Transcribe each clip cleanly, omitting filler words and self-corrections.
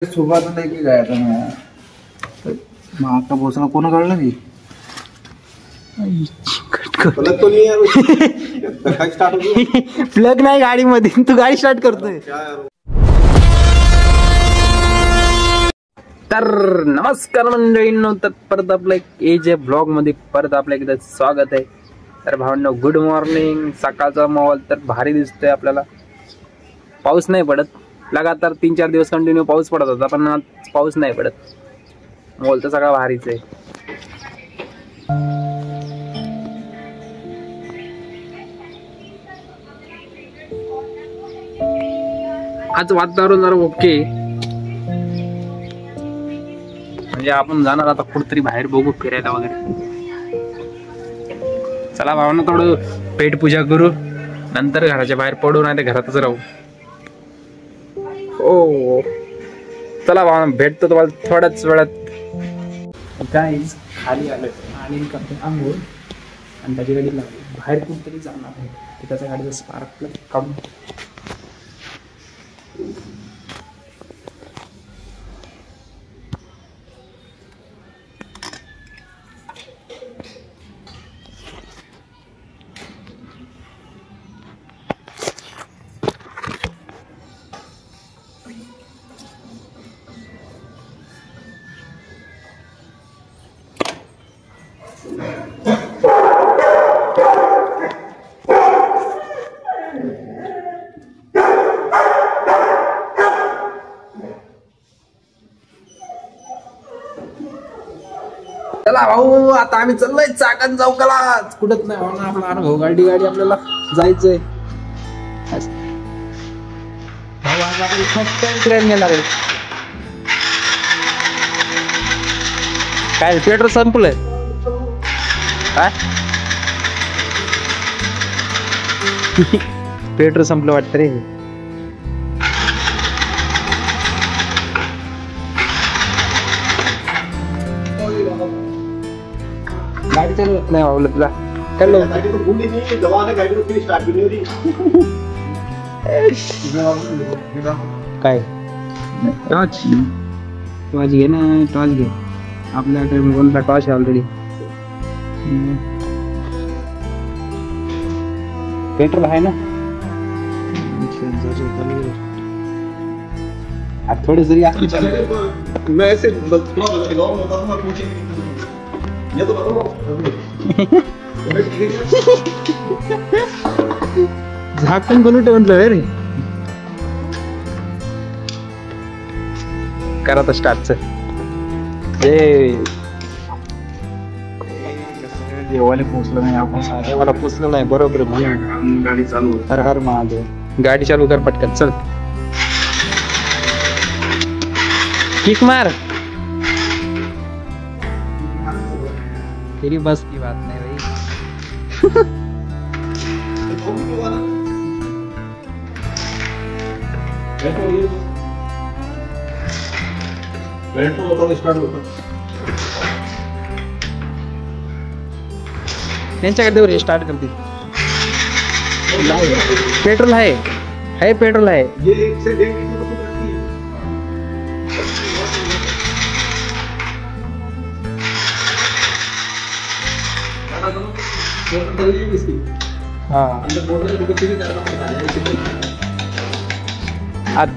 सुबह तो लेके गया था मैं तो माँ का भोसला कौन काढला की प्लग तो नहीं है स्टार्ट हो गया प्लग नाही गाडी मध्ये तू गाडी स्टार्ट करतोय तर नमस्कार मंडळींनो तर परत आपलं एजे ब्लॉग मध्ये परत आपलं एकदा स्वागत आहे। तर भावांनो गुड मॉर्निंग। सकाळचा माहोल तर भारी दिसतोय आपल्याला। पाऊस नाही पडत, लगातार 3-4 दिवस कंटिन्यू पाऊस पडत होता पण आज पाऊस नाही पडत। माहोल तर सगळा भारीच आहे। आज वातावरण जरा ओके, म्हणजे आपण जाणार आता कुठतरी बाहेर बघू फिरायला वगैरे। चला भावांनो थोडं पेट पूजा करू, नंतर घराच्या बाहेर पडू नाही तर घरातच राहू। ओ चला भावांनो भेटतो तुम्हाला थोड्याच वेळात। गाईज खाली आलोय आणि करतो आंघोळ आणि त्याची गाडी लागली बाहेर कुठतरी जाणार आहे। त्याच्या गाडीचा स्पार्क प्लग काढून चला भाऊ आता आम्ही चाललोय चाकण चौकाला। कुठत नाही भाऊ आपला अनुभव गाडी आपल्याला जायचंय। भाऊ आज आपली फर्स्ट टाइम ट्रेन घेणार आहे। काय पेट्रोल संपलंय काय? पेट्रोल संपलं वाटतं रे। गाडी चालवत नाही भाऊ तुला हॅलो गाड़ी तो भूली नहीं दवा ने गाड़ी तो फिर स्टार्ट भी नहीं हो रही। काय टॉर्च टॉर्च घे ना, टॉर्च घे। आपल्याकडे कोणता टॉर्च आहे ऑलरेडी। पेट्रोल आहे ना थोड़ी जरी मैं ऐसे पूछे ये तो बताओ झाकण कोण म्हटलं रे। करा तर स्टार्टच देवाला पोचलं नाही आपण। देवाला पोचलं नाही बरोबर म्हणून गाडी चालू। हर हर महादेव। गाडी चालू कर पटकन चल। किक मार। तेरी बस की बात नहीं भाई। त्यांच्याकडे स्टार्ट करते। पेट्रोल है पेट्रोल है। ये एक से डेढ़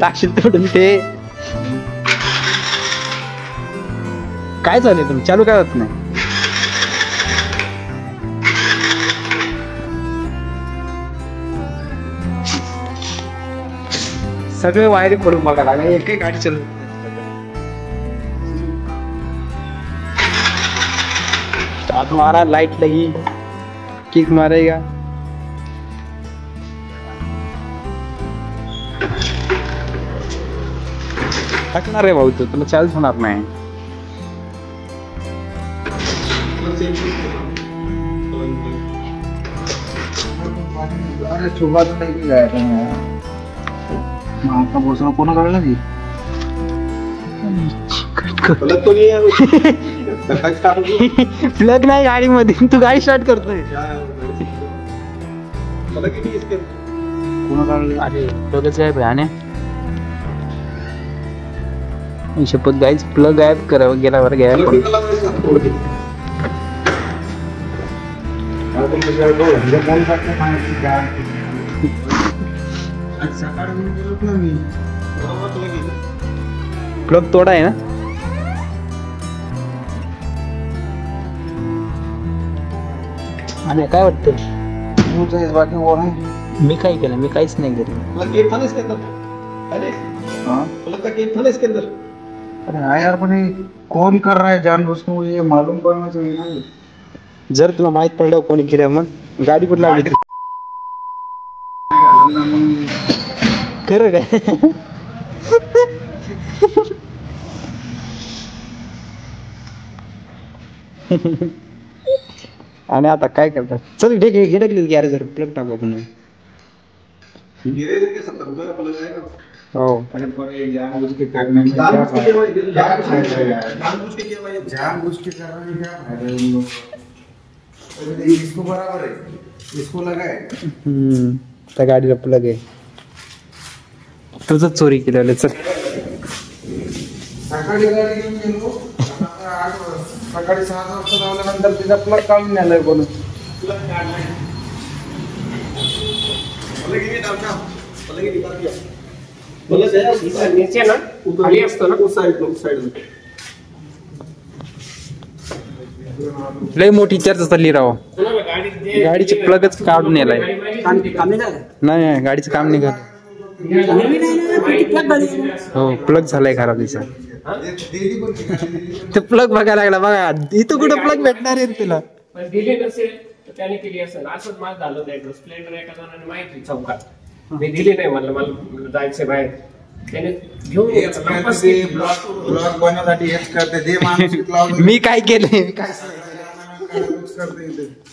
टाकशील तोडून ते काय चालू तुम्ही चालू काय होत नाही। सगळे वायरी खोलून बघा लागला एकही गाडी चालू स्टार्ट मारा लाइट लगी किक मारेगा। थकणार रे भाऊ तुला चालूच होणार नाही। सुबह तो लेके गया था मैं माँ का भोसला कौन काढला की प्लग तो नहीं है स्टार्ट हो गया प्लग नाही गाडी मध्ये तू गाडी स्टार्ट करतोय। प्लग ही नहीं इसके कौन काढला? अरे प्लगच आहे भयाने। शपथ गाईच प्लग गायब करावं गेला बरं गायब. प्लग तोडा आहे ना. आणि काय वाटतं मी काय केलं, मी काहीच नाही केलं. अरे हाँ यार पण कौन कर रहा है जानबूझकर, मुझे मालूम पड़ना चाहिए ना. जर तुला माहित पडलं कोणी केलं मग गाडी कुठं लावली खरं काय. आणि आता काय करतात. चल घेडकली गॅरेज प्लग टाकू आपण. हो जानबूझ के करने में क्या फायदा उन लोग. इसको बराबर है, इसको लगा है. त्या गाडीला प्लग आहे. तुझं चोरी केलेलं. चल सकाळी गाडी घेऊन गेलो, सकाळी 6 वाजता लावल्यानंतर तिचा प्लग काढून नेलाय कोण. नीचे ना खाली असतो ना उस साइड लय मोठी चर्चा चालली राव. गाडीचे प्लगच काढून नेलाय. नाही गाडीचं काम निघालं. हो प्लग झालाय खराब तिचा. ते प्लग बघायला लागला. बघा इथं कुठं प्लग भेटणार आहे तुला. दिली नसेल तर त्याने केली असेल. असंच माझं झालं होतं. स्प्लेंडर एका जणांनी माहिती चौकात मी दिली नाही. मला जायचं बाहेर. त्याने घेऊन ब्लॉग बनवण्यासाठी हेच करते ते माणूस. मी काय केलंय,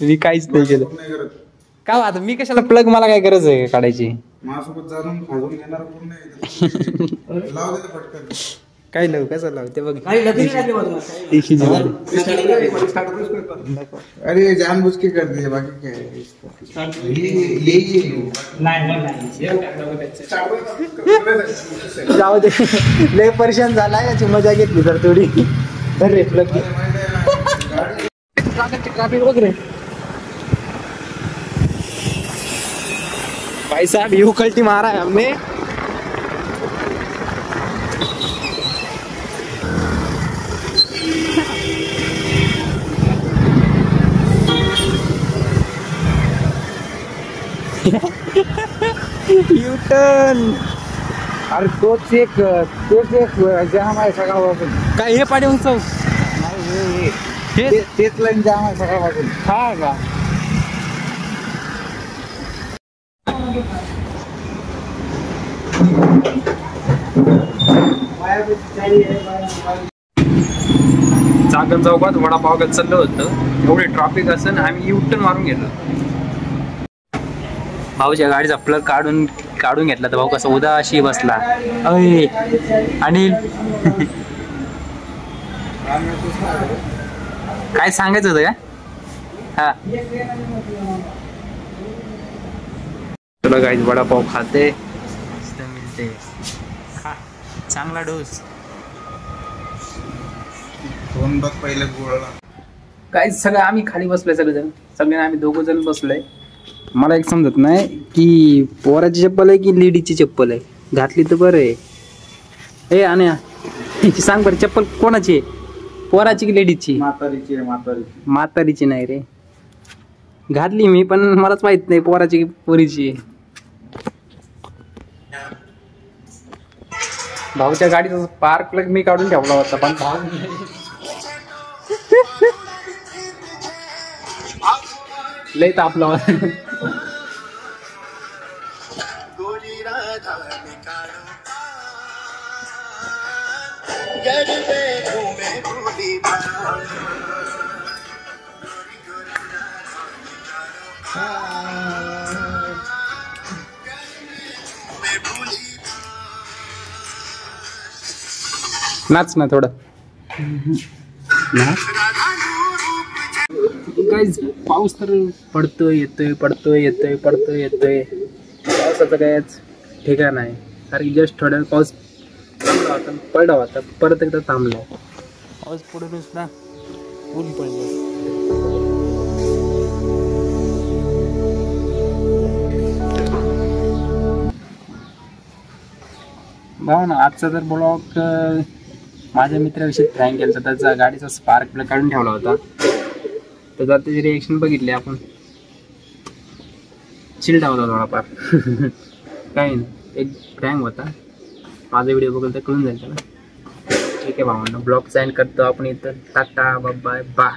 मी काहीच नाही केलं. काय आता मी कशाला प्लग, मला काय गरज आहे काढायची. माझ्यासोबत जाणून खाजून घेणार कोण नाही. लाव दे पटकन. काय लावू, कसं लावू ते बघ. अरे जानबूझ के कर दिए, बाकी क्या है. जाऊ दे. लय परेशान झाला याची मजा घेतली तर थोडी. अरे प्लग ट्रॅफिक वगैरे. भाई साहब यू कल्टी मारा है हमने. यूटर्न. अरे तोच एक जाम आहे सकाळपासून. काय हे पाडी उत्सव तेच लाईन जाम आहे सकाळपासून. हा का. चाकण चौकात वडापाव चाललं होतं. एवढे ट्रॅफिक असेल आम्ही युटर्न मारून गेलो. भाऊच्या गाडीचा प्लग काढून घेतला तर भाऊ कसा उदाशी बसला. अय अनिल काय सांगायचं होतं का. हा तुला गाडी वडापाव खाते मिळते. चांगला डोस. दोन बघ पहिले गोळला. काय सगळं आम्ही खाली बसलोय. सगळे आम्ही 2 जण बसलोय. मला एक समजत नाही की पोराची चप्पल आहे की लेडीची चप्पल आहे. घातली तर बरं आहे. ए आणि सांग बरं चप्पल कोणाची आहे, पोराची की लेडीची. म्हातारीची. म्हातारीची नाही रे. घातली मी पण मलाच माहित नाही पोराची की पोरीची. भाऊच्या गाडीचा स्पार्क प्लग मी काढून ठेवला होता पण भाऊ लय तापला होता. नाच ना थोडं नाच. गाईज पाऊस तर पडतोय येतोय पावसाचं कायच ठिकाण आहे. कारण जस्ट थोड्या पाऊस चांगला होता. पण पडला होता परत एकदा थांबला पाऊस पडूनच ना ऊन पडलं. भाऊ ना आजचा जर ब्लॉग माझ्या मित्राविषयी प्रँक केला, त्याचा गाडीचा स्पार्क प्लग काढून ठेवला होता, तर त्याची रिएक्शन बघितली आपण. चिल्डा होता थोडाफार. काही नाही, एक प्रँक होता. माझा व्हिडिओ बघून तर कळून जाईल त्याला. ठीक आहे भावांना, ब्लॉग साईन करतो आपण इथं. Tata bye bye.